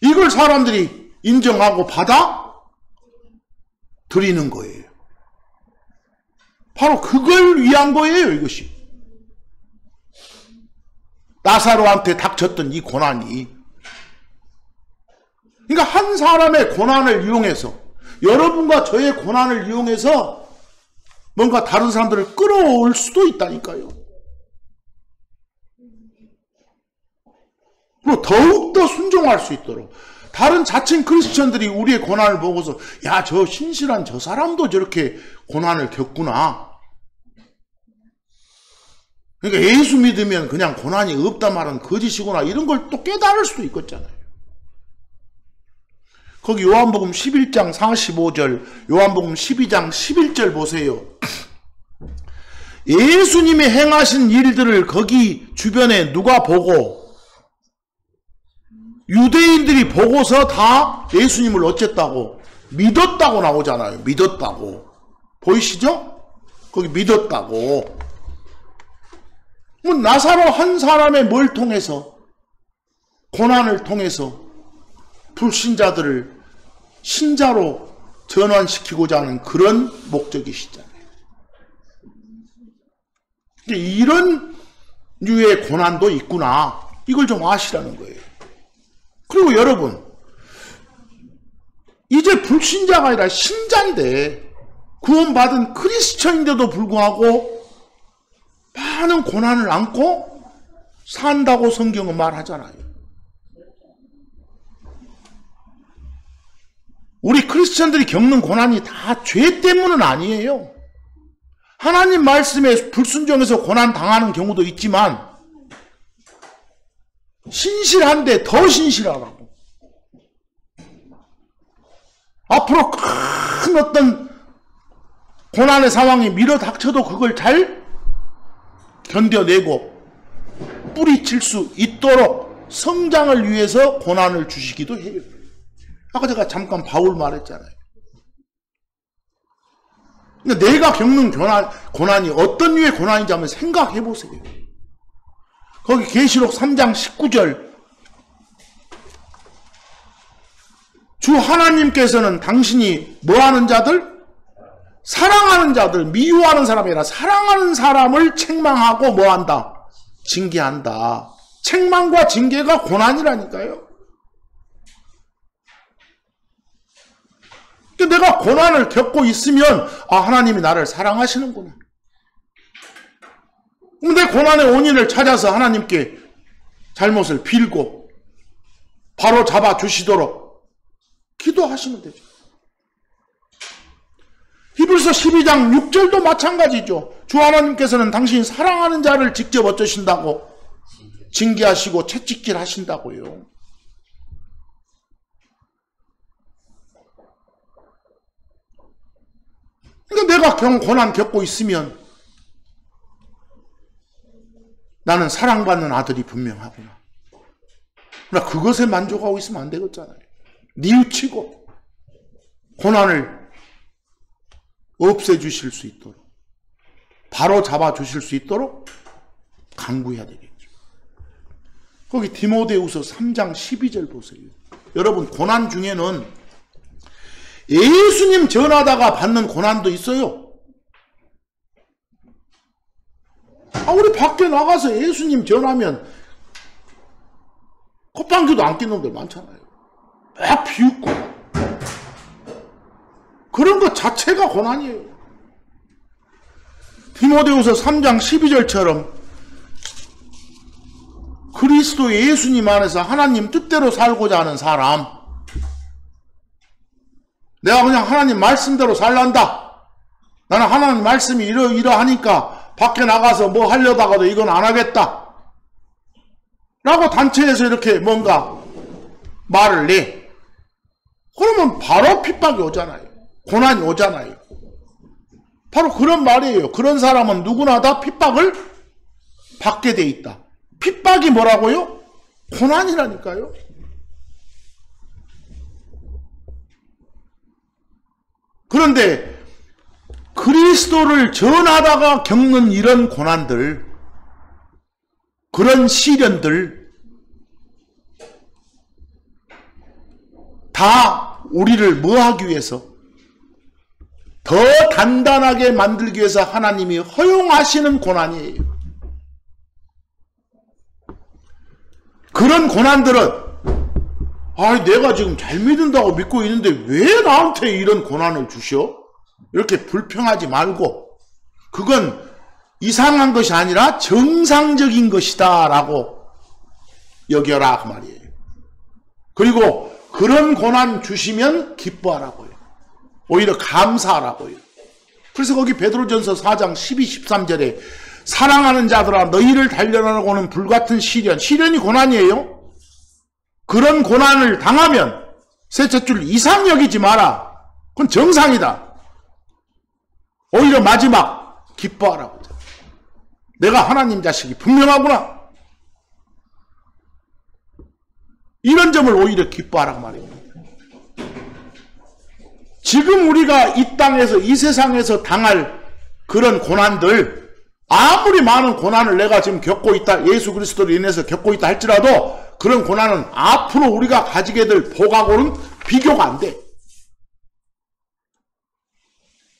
이걸 사람들이 인정하고 받아 드리는 거예요. 바로 그걸 위한 거예요, 이것이. 나사로한테 닥쳤던 이 고난이. 그러니까 한 사람의 고난을 이용해서, 여러분과 저의 고난을 이용해서 뭔가 다른 사람들을 끌어올 수도 있다니까요. 그리고 더욱더 순종할 수 있도록 다른 자칭 크리스천들이 우리의 고난을 보고서 야, 저 신실한 저 사람도 저렇게 고난을 겪구나. 그러니까 예수 믿으면 그냥 고난이 없다 말은 거짓이구나, 이런 걸 또 깨달을 수도 있겠잖아요. 거기 요한복음 11장 45절, 요한복음 12장 11절 보세요. 예수님이 행하신 일들을 거기 주변에 누가 보고, 유대인들이 보고서 다 예수님을 어쨌다고? 믿었다고 나오잖아요. 믿었다고. 보이시죠? 거기 믿었다고. 나사로 한 사람의 뭘 통해서? 고난을 통해서 불신자들을 신자로 전환시키고자 하는 그런 목적이시잖아요. 이런 류의 고난도 있구나. 이걸 좀 아시라는 거예요. 그리고 여러분, 이제 불신자가 아니라 신자인데, 구원받은 크리스천인데도 불구하고 많은 고난을 안고 산다고 성경은 말하잖아요. 우리 크리스천들이 겪는 고난이 다 죄 때문은 아니에요. 하나님 말씀에 불순종해서 고난 당하는 경우도 있지만, 신실한데 더 신실하라고. 앞으로 큰 어떤 고난의 상황이 밀어닥쳐도 그걸 잘 견뎌내고 뿌리칠 수 있도록 성장을 위해서 고난을 주시기도 해요. 아까 제가 잠깐 바울 말했잖아요. 내가 겪는 고난이 어떤 류의 고난인지 한번 생각해 보세요. 거기 계시록 3장 19절, 주 하나님께서는 당신이 뭐하는 자들? 사랑하는 자들, 미워하는 사람이 아니라 사랑하는 사람을 책망하고 뭐한다? 징계한다. 책망과 징계가 고난이라니까요. 내가 고난을 겪고 있으면 하나님이 나를 사랑하시는구나. 내 고난의 원인을 찾아서 하나님께 잘못을 빌고 바로 잡아 주시도록 기도하시면 되죠. 히브리서 12장 6절도 마찬가지죠. 주 하나님께서는 당신이 사랑하는 자를 직접 어쩌신다고? 징계하시고 채찍질 하신다고요. 그러니까 내가 고난 겪고 있으면 나는 사랑받는 아들이 분명하구나. 나 그것에 만족하고 있으면 안 되겠잖아요. 뉘우치고 고난을 없애주실 수 있도록, 바로 잡아주실 수 있도록 간구해야 되겠죠. 거기 디모데후서 3장 12절 보세요. 여러분, 고난 중에는 예수님 전하다가 받는 고난도 있어요. 우리 밖에 나가서 예수님 전하면 콧방귀도 안 낀 놈들 많잖아요. 막 비웃고. 그런 것 자체가 고난이에요. 디모데후서 3장 12절처럼 그리스도 예수님 안에서 하나님 뜻대로 살고자 하는 사람, 내가 그냥 하나님 말씀대로 살란다, 나는 하나님 말씀이 이러하니까 밖에 나가서 뭐 하려다가도 이건 안 하겠다 라고 단체에서 이렇게 뭔가 말을 내. 그러면 바로 핍박이 오잖아요. 고난이 오잖아요. 바로 그런 말이에요. 그런 사람은 누구나 다 핍박을 받게 돼 있다. 핍박이 뭐라고요? 고난이라니까요. 그런데 그리스도를 전하다가 겪는 이런 고난들, 그런 시련들 다 우리를 뭐 하기 위해서? 더 단단하게 만들기 위해서 하나님이 허용하시는 고난이에요. 그런 고난들은 내가 지금 잘 믿는다고 믿고 있는데 왜 나한테 이런 고난을 주셔? 이렇게 불평하지 말고, 그건 이상한 것이 아니라 정상적인 것이다 라고 여겨라 그 말이에요. 그리고 그런 고난 주시면 기뻐하라고요. 오히려 감사하라고요. 그래서 거기 베드로전서 4장 12, 13절에 사랑하는 자들아 너희를 단련하고는 불같은 시련이 고난이에요. 그런 고난을 당하면 셋째 줄 이상 여기지 마라. 그건 정상이다. 오히려 마지막 기뻐하라고. 내가 하나님 자식이 분명하구나. 이런 점을 오히려 기뻐하라고 말입니다. 지금 우리가 이 땅에서, 이 세상에서 당할 그런 고난들, 아무리 많은 고난을 내가 지금 겪고 있다, 예수 그리스도로 인해서 겪고 있다 할지라도 그런 고난은 앞으로 우리가 가지게 될 복하고는 비교가 안 돼.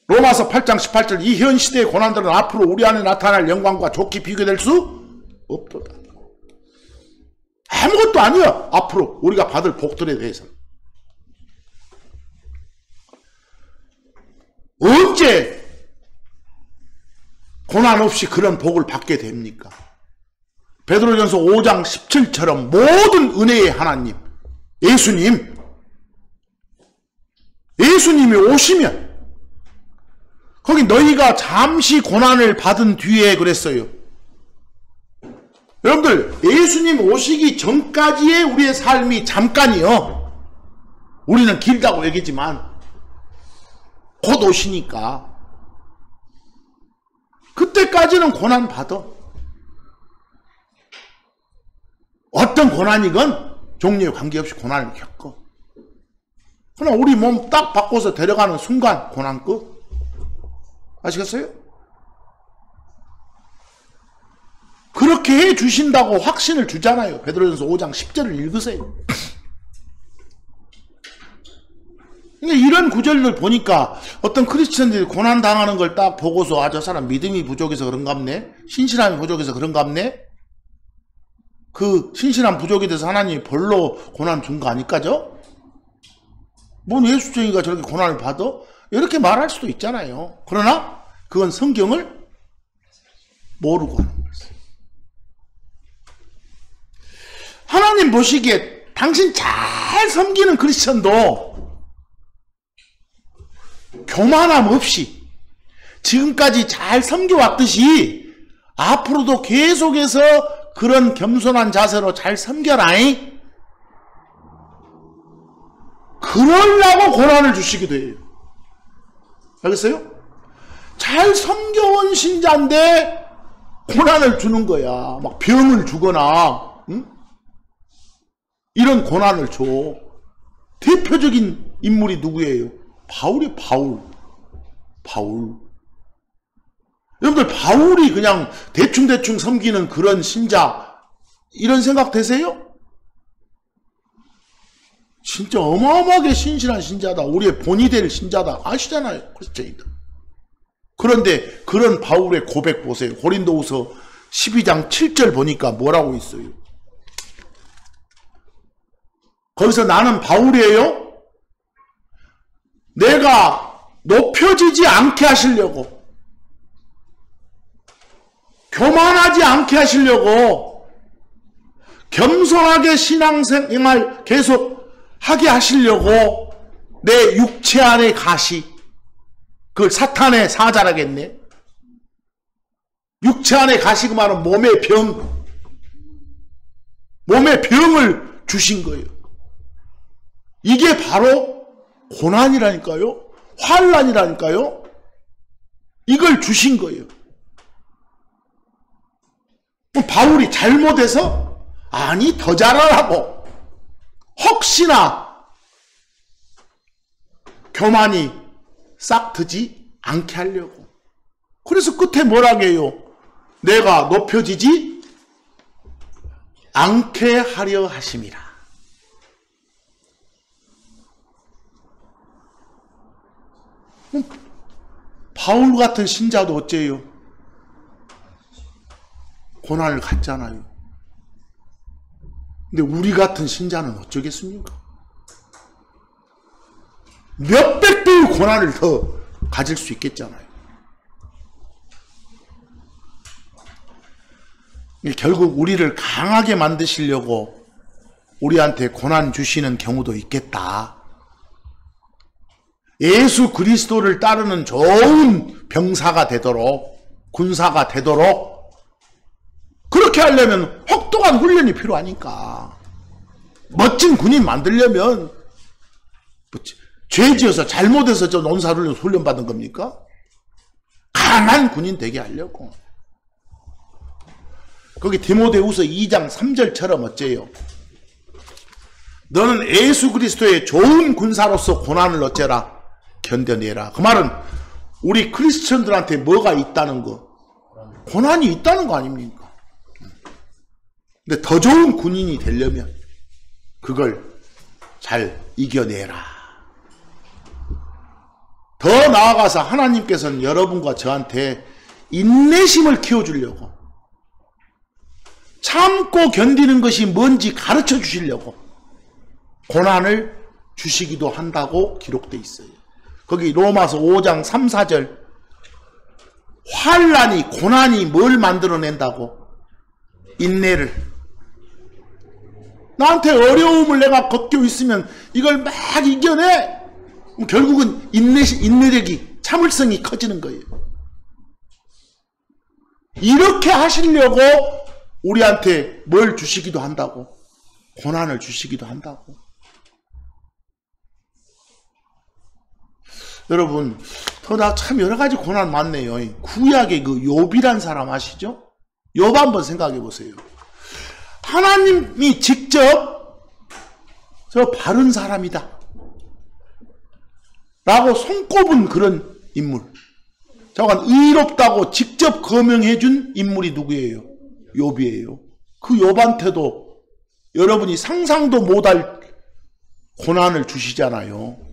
로마서 8장 18절 이 현 시대의 고난들은 앞으로 우리 안에 나타날 영광과 좋게 비교될 수 없도다. 아무것도 아니야. 앞으로 우리가 받을 복들에 대해서. 언제 고난 없이 그런 복을 받게 됩니까? 베드로전서 5장 17처럼 모든 은혜의 하나님, 예수님이 오시면, 거기 너희가 잠시 고난을 받은 뒤에 그랬어요. 여러분들, 예수님 오시기 전까지의 우리의 삶이 잠깐이요. 우리는 길다고 얘기지만 곧 오시니까 그때까지는 고난 받아. 어떤 고난이건 종류에 관계없이 고난을 겪어. 그러나 우리 몸 딱 바꿔서 데려가는 순간 고난 끝. 아시겠어요? 그렇게 해 주신다고 확신을 주잖아요. 베드로전서 5장 10절을 읽으세요. 이런 구절들 보니까 어떤 크리스천들이 고난 당하는 걸 딱 보고서 저 사람 믿음이 부족해서 그런갑네, 신실함이 부족해서 그런갑네, 그 신실함 부족에 대해서 하나님이 벌로 고난 준 거 아닐까죠? 뭔 예수쟁이가 저렇게 고난을 받아? 이렇게 말할 수도 있잖아요. 그러나 그건 성경을 모르고 하는 거예요. 하나님 보시기에 당신 잘 섬기는 크리스천도 교만함 없이 지금까지 잘 섬겨왔듯이 앞으로도 계속해서 그런 겸손한 자세로 잘 섬겨라잉. 그러려고 고난을 주시기도 해요. 알겠어요? 잘 섬겨온 신자인데 고난을 주는 거야. 막 병을 주거나, 응? 이런 고난을 줘. 대표적인 인물이 누구예요? 바울이 바울. 바울. 여러분들 바울이 그냥 대충대충 섬기는 그런 신자 이런 생각 되세요? 진짜 어마어마하게 신실한 신자다. 우리의 본이 될 신자다. 아시잖아요. 크리스천이다. 그런데 그런 바울의 고백 보세요. 고린도후서 12장 7절 보니까 뭐라고 있어요? 거기서 나는 바울이에요. 내가 높여지지 않게 하시려고, 교만하지 않게 하시려고, 겸손하게 신앙생활 계속 하게 하시려고 내 육체 안의 가시, 그걸 사탄의 사자라겠네. 육체 안의 가시 그 말은 몸의 병, 몸의 병을 주신 거예요. 이게 바로 고난이라니까요. 환난이라니까요. 이걸 주신 거예요. 바울이 잘못해서 아니 더 잘하라고 혹시나 교만이 싹트지 않게 하려고. 그래서 끝에 뭐라고 해요? 내가 높여지지 않게 하려 하심이라. 바울 같은 신자도 어째요? 고난을 갖잖아요. 근데 우리 같은 신자는 어쩌겠습니까? 몇백 배의 고난을 더 가질 수 있겠잖아요. 결국 우리를 강하게 만드시려고 우리한테 고난 주시는 경우도 있겠다. 예수 그리스도를 따르는 좋은 병사가 되도록, 군사가 되도록 그렇게 하려면 혹독한 훈련이 필요하니까. 멋진 군인 만들려면 죄 지어서 잘못해서 저 논사를 훈련받은 겁니까? 강한 군인 되게 하려고. 거기 디모데후서 2장 3절처럼 어째요? 너는 예수 그리스도의 좋은 군사로서 고난을 어째라? 견뎌내라. 그 말은 우리 크리스천들한테 뭐가 있다는 거? 고난이 있다는 거 아닙니까? 근데 더 좋은 군인이 되려면 그걸 잘 이겨내라. 더 나아가서 하나님께서는 여러분과 저한테 인내심을 키워주려고, 참고 견디는 것이 뭔지 가르쳐 주시려고 고난을 주시기도 한다고 기록되어 있어요. 거기 로마서 5장 3, 4절 환난이, 고난이 뭘 만들어낸다고? 인내를. 나한테 어려움을 내가 겪고 있으면 이걸 막 이겨내. 결국은 인내력이, 참을성이 커지는 거예요. 이렇게 하시려고 우리한테 뭘 주시기도 한다고? 고난을 주시기도 한다고. 여러분, 나 참 여러 가지 고난 많네요. 구약의 그 욥이란 사람 아시죠? 욥 한번 생각해 보세요. 하나님이 직접 저 바른 사람이다 라고 손꼽은 그런 인물, 저건 의롭다고 직접 거명해 준 인물이 누구예요? 욥이에요. 그 욥한테도 여러분이 상상도 못할 고난을 주시잖아요.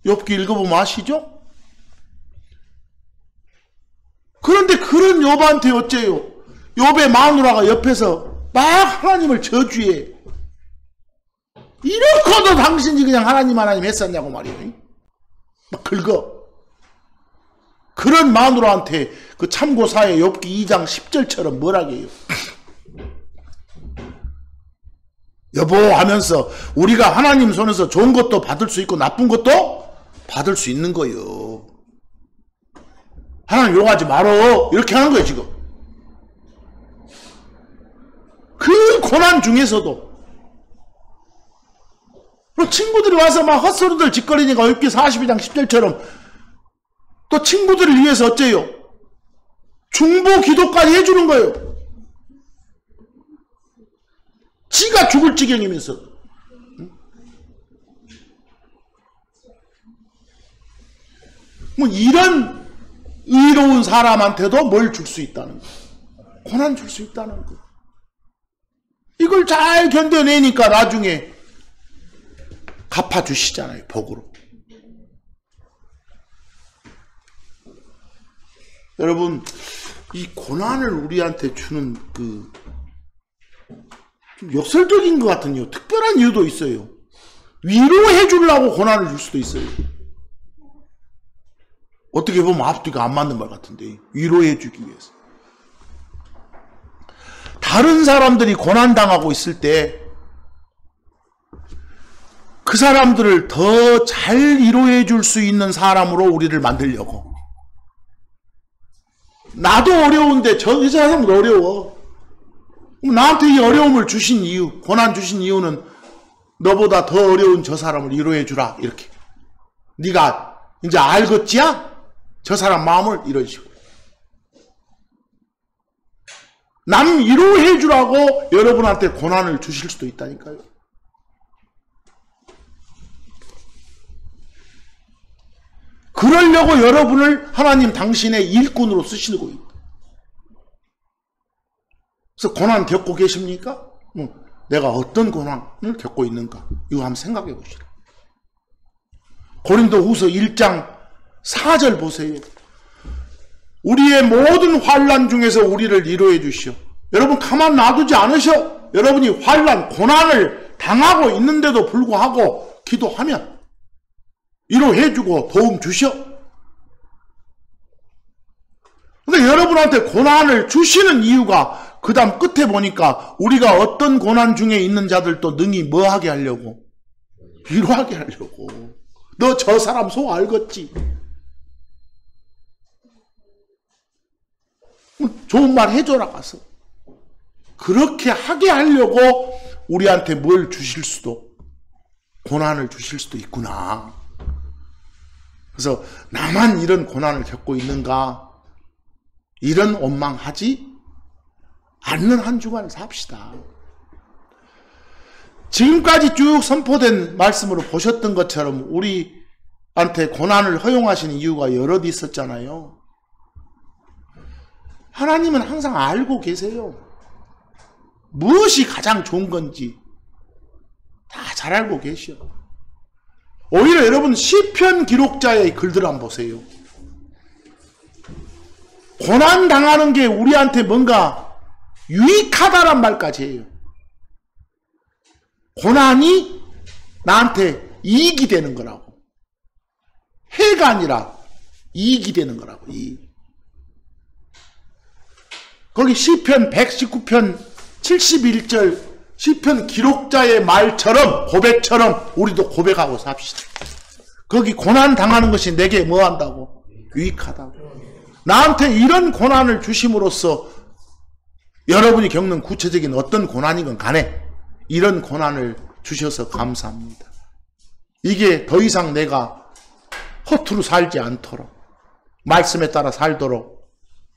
욥기 읽어보면 아시죠? 그런데 그런 욥한테 어째요? 욥의 마누라가 옆에서 막 하나님을 저주해. 이렇게도 당신이 그냥 하나님 했었냐고 말이에요. 막 긁어. 그런 마누라한테 그 참고사의 욥기 2장 10절처럼 뭐라고 해요? 여보 하면서 우리가 하나님 손에서 좋은 것도 받을 수 있고 나쁜 것도 받을 수 있는 거예요. 하나님 욕하지 말어. 이렇게 하는 거예요 지금. 그 고난 중에서도 친구들이 와서 막 헛소리들 짓거리니까 욥기 42장 10절처럼 또 친구들을 위해서 어째요? 중보 기도까지 해주는 거예요. 지가 죽을 지경이면서. 뭐 이런 의로운 사람한테도 뭘 줄 수 있다는 거. 고난 줄 수 있다는 거. 이걸 잘 견뎌내니까 나중에 갚아주시잖아요. 복으로. 여러분, 이 고난을 우리한테 주는 좀 역설적인 것 같은 이유, 특별한 이유도 있어요. 위로해 주려고 고난을 줄 수도 있어요. 어떻게 보면 앞뒤가 안 맞는 말 같은데, 위로해 주기 위해서. 다른 사람들이 고난당하고 있을 때 그 사람들을 더 잘 위로해 줄 수 있는 사람으로 우리를 만들려고. 나도 어려운데 저 사람도 어려워. 그럼 나한테 이 어려움을 주신 이유, 고난 주신 이유는 너보다 더 어려운 저 사람을 위로해 주라. 이렇게. 네가 이제 알겠지야? 저 사람 마음을 이런 식으로. 남 위로해 주라고 여러분한테 고난을 주실 수도 있다니까요. 그러려고 여러분을 하나님 당신의 일꾼으로 쓰시고 있다. 그래서 고난 겪고 계십니까? 내가 어떤 고난을 겪고 있는가? 이거 한번 생각해 보시라. 고린도후서 1장 4절 보세요. 우리의 모든 환난 중에서 우리를 위로해 주시오. 여러분 가만 놔두지 않으셔. 여러분이 환난, 고난을 당하고 있는데도 불구하고 기도하면 위로해 주고 도움 주셔. 근데 여러분한테 고난을 주시는 이유가 그 다음 끝에 보니까 우리가 어떤 고난 중에 있는 자들도 능히 뭐 하게 하려고? 위로하게 하려고. 너 저 사람 속 알겠지? 좋은 말 해줘라 가서. 그렇게 하게 하려고 우리한테 뭘 주실 수도, 고난을 주실 수도 있구나. 그래서 나만 이런 고난을 겪고 있는가? 이런 원망하지 않는 한 주간을 삽시다. 지금까지 쭉 선포된 말씀으로 보셨던 것처럼 우리한테 고난을 허용하시는 이유가 여럿 있었잖아요. 하나님은 항상 알고 계세요. 무엇이 가장 좋은 건지 다 잘 알고 계셔. 오히려 여러분 시편 기록자의 글들 한번 보세요. 고난 당하는 게 우리한테 뭔가 유익하다란 말까지 해요. 고난이 나한테 이익이 되는 거라고. 해가 아니라 이익이 되는 거라고. 이익. 거기 시편 119편 71절 시편 기록자의 말처럼, 고백처럼 우리도 고백하고 삽시다. 거기 고난 당하는 것이 내게 뭐 한다고? 유익하다고. 나한테 이런 고난을 주심으로써 여러분이 겪는 구체적인 어떤 고난이건 간에 이런 고난을 주셔서 감사합니다. 이게 더 이상 내가 허투루 살지 않도록, 말씀에 따라 살도록,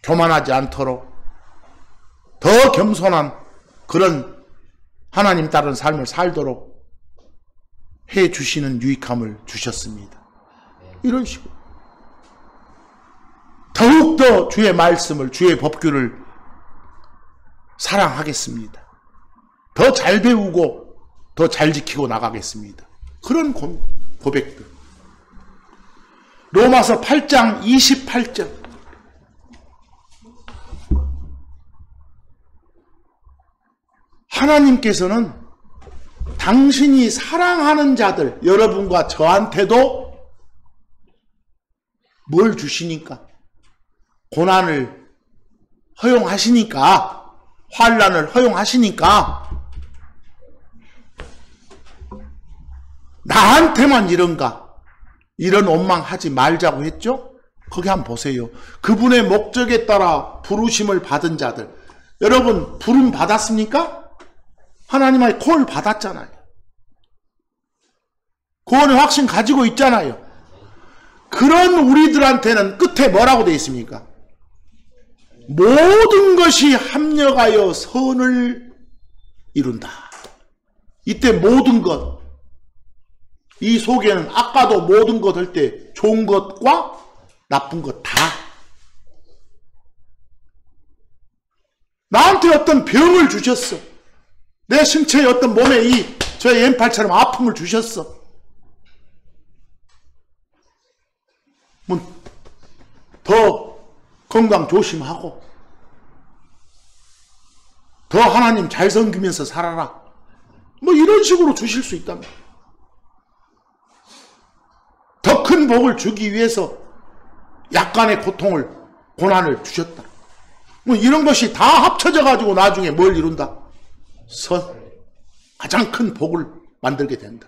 교만하지 않도록 더 겸손한 그런 하나님 따른 삶을 살도록 해 주시는 유익함을 주셨습니다. 이런 식으로 더욱더 주의 말씀을, 주의 법규를 사랑하겠습니다. 더 잘 배우고 더 잘 지키고 나가겠습니다. 그런 고백들. 로마서 8장 28절. 하나님께서는 당신이 사랑하는 자들, 여러분과 저한테도 뭘 주시니까? 고난을 허용하시니까, 환난을 허용하시니까 나한테만 이런가? 이런 원망하지 말자고 했죠? 거기 한번 보세요. 그분의 목적에 따라 부르심을 받은 자들. 여러분 부름 받았습니까? 하나님의 콜 받았잖아요. 구원의 확신 가지고 있잖아요. 그런 우리들한테는 끝에 뭐라고 되어 있습니까? 모든 것이 합력하여 선을 이룬다. 이때 모든 것, 이 속에는 아까도 모든 것 할 때 좋은 것과 나쁜 거 다. 나한테 어떤 병을 주셨어. 내 신체에 어떤 몸에 저의 왼팔처럼 아픔을 주셨어. 더 건강 조심하고 더 하나님 잘 섬기면서 살아라. 뭐 이런 식으로 주실 수 있다면 더 큰 복을 주기 위해서 약간의 고통을 고난을 주셨다. 뭐 이런 것이 다 합쳐져 가지고 나중에 뭘 이룬다? 가장 큰 복을 만들게 된다.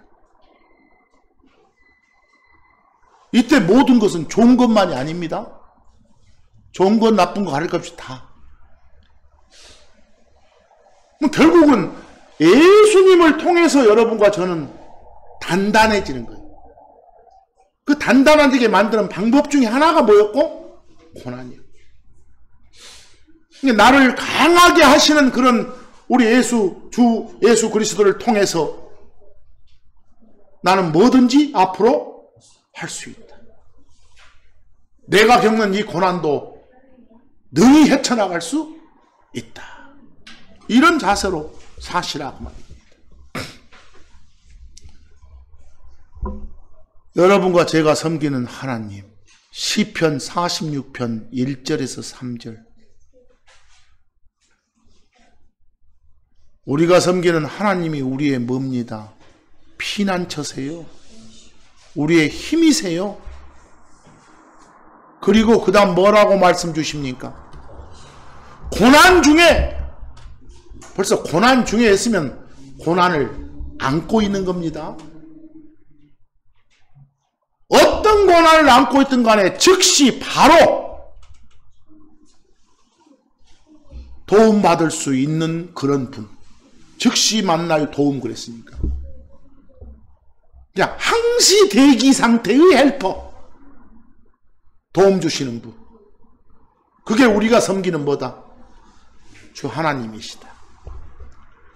이때 모든 것은 좋은 것만이 아닙니다. 좋은 것 나쁜 거 가릴 것 없이 다. 결국은 예수님을 통해서 여러분과 저는 단단해지는 거예요. 그 단단해지게 만드는 방법 중에 하나가 뭐였고? 고난이요. 나를 강하게 하시는 그런 우리 주 예수 그리스도를 통해서 나는 뭐든지 앞으로 할 수 있다. 내가 겪는 이 고난도 능히 헤쳐나갈 수 있다. 이런 자세로 사시라고 말입니다. 여러분과 제가 섬기는 하나님, 시편 46편 1절에서 3절. 우리가 섬기는 하나님이 우리의 뭡니다. 피난처세요. 우리의 힘이세요. 그리고 그 다음 뭐라고 말씀 주십니까? 고난 중에, 벌써 고난 중에 했으면 고난을 안고 있는 겁니다. 어떤 고난을 안고 있든 간에 즉시 바로 도움받을 수 있는 그런 분. 즉시 만나요 도움 그랬으니까. 그냥 항시 대기 상태의 헬퍼. 도움 주시는 분. 그게 우리가 섬기는 뭐다? 주 하나님이시다.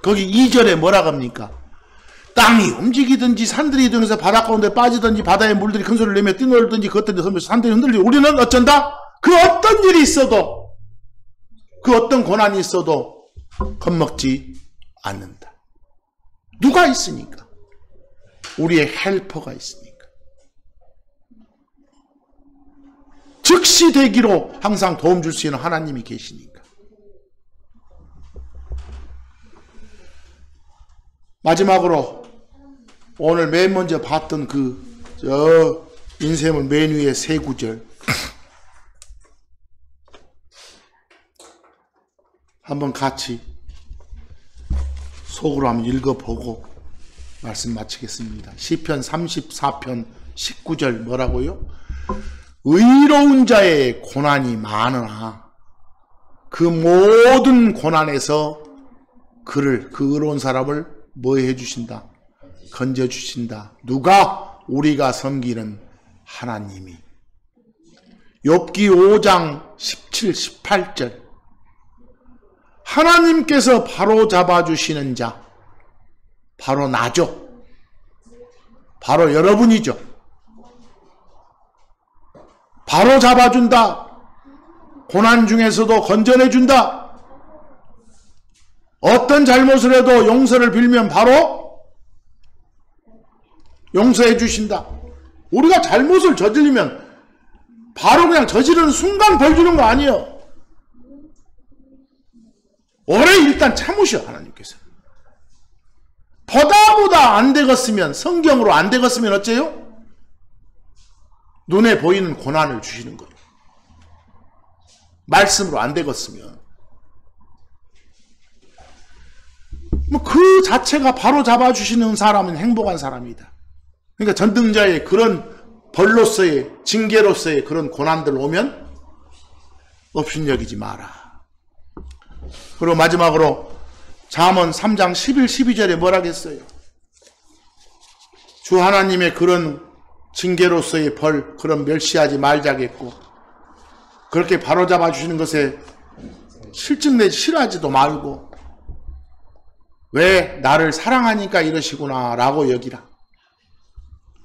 거기 2절에 뭐라고 합니까? 땅이 움직이든지 산들이 등에서 바닷 가운데 빠지든지 바다의 물들이 큰 소리를 내며 뛰놀든지 걷든지 서면서 산들이 흔들리고 우리는 어쩐다? 그 어떤 일이 있어도 그 어떤 고난이 있어도 겁먹지 않는다. 누가 있으니까? 우리의 헬퍼가 있으니까. 즉시 되기로 항상 도움 줄 수 있는 하나님이 계시니까. 마지막으로 오늘 맨 먼저 봤던 인쇄물 맨 위의 세 구절 한번 같이 속으로 한번 읽어보고 말씀 마치겠습니다. 시편 34편 19절 뭐라고요? 의로운 자의 고난이 많으나 그 모든 고난에서 그 의로운 사람을 뭐 해주신다? 건져주신다. 누가? 우리가 섬기는 하나님이. 욥기 5장 17, 18절 하나님께서 바로 잡아주시는 자 바로 나죠. 바로 여러분이죠. 바로 잡아준다. 고난 중에서도 건져내준다. 어떤 잘못을 해도 용서를 빌면 바로 용서해 주신다. 우리가 잘못을 저지르면 바로 그냥 저지르는 순간 벌 주는 거 아니에요. 오래 일단 참으셔 하나님께서. 보다 안 되겠으면 성경으로 안 되겠으면 어째요? 눈에 보이는 고난을 주시는 거예요. 말씀으로 안 되겠으면 뭐 그 자체가 바로 잡아주시는 사람은 행복한 사람이다. 그러니까 전등자의 그런 벌로서의 징계로서의 그런 고난들 오면 업신여기지 마라. 그리고 마지막으로 잠언 3장 11, 12절에 뭐라겠어요? 주 하나님의 그런 징계로서의 벌, 그런 멸시하지 말자겠고 그렇게 바로잡아 주시는 것에 실증내지 싫어하지도 말고 왜 나를 사랑하니까 이러시구나 라고 여기라.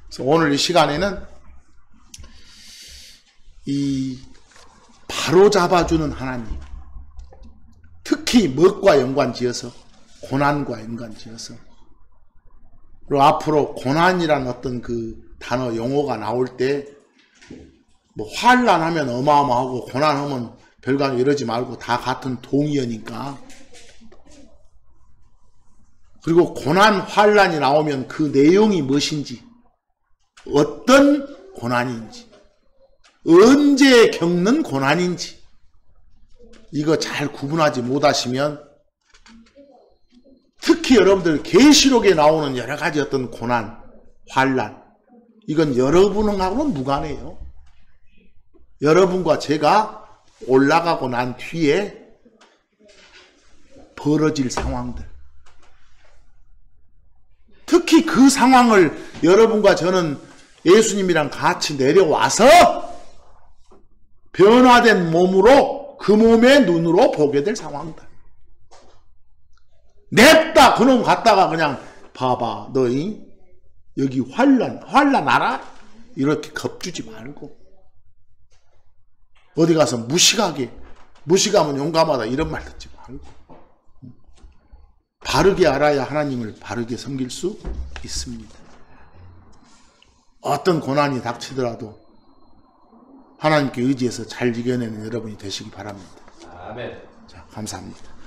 그래서 오늘 이 시간에는 이 바로 잡아주는 하나님, 특히 무엇과 연관지어서 고난과 연관지어서, 그리고 앞으로 고난이란 어떤 그 단어 용어가 나올 때 뭐 환난하면 어마어마하고 고난하면 별거 이러지 말고 다 같은 동의어니까. 그리고 고난, 환난이 나오면 그 내용이 무엇인지, 어떤 고난인지, 언제 겪는 고난인지, 이거 잘 구분하지 못하시면 특히 여러분들 계시록에 나오는 여러 가지 어떤 고난, 환난, 이건 여러분하고는 무관해요. 여러분과 제가 올라가고 난 뒤에 벌어질 상황들, 특히 그 상황을 여러분과 저는 예수님이랑 같이 내려와서 변화된 몸으로, 그 몸의 눈으로 보게 될 상황들. 냅다 그놈 갔다가 그냥 봐봐 너희 여기 환란 알아? 이렇게 겁주지 말고 어디 가서 무식하면 용감하다 이런 말 듣지 말고 바르게 알아야 하나님을 바르게 섬길 수 있습니다. 어떤 고난이 닥치더라도 하나님께 의지해서 잘 이겨내는 여러분이 되시기 바랍니다. 아멘. 자, 감사합니다.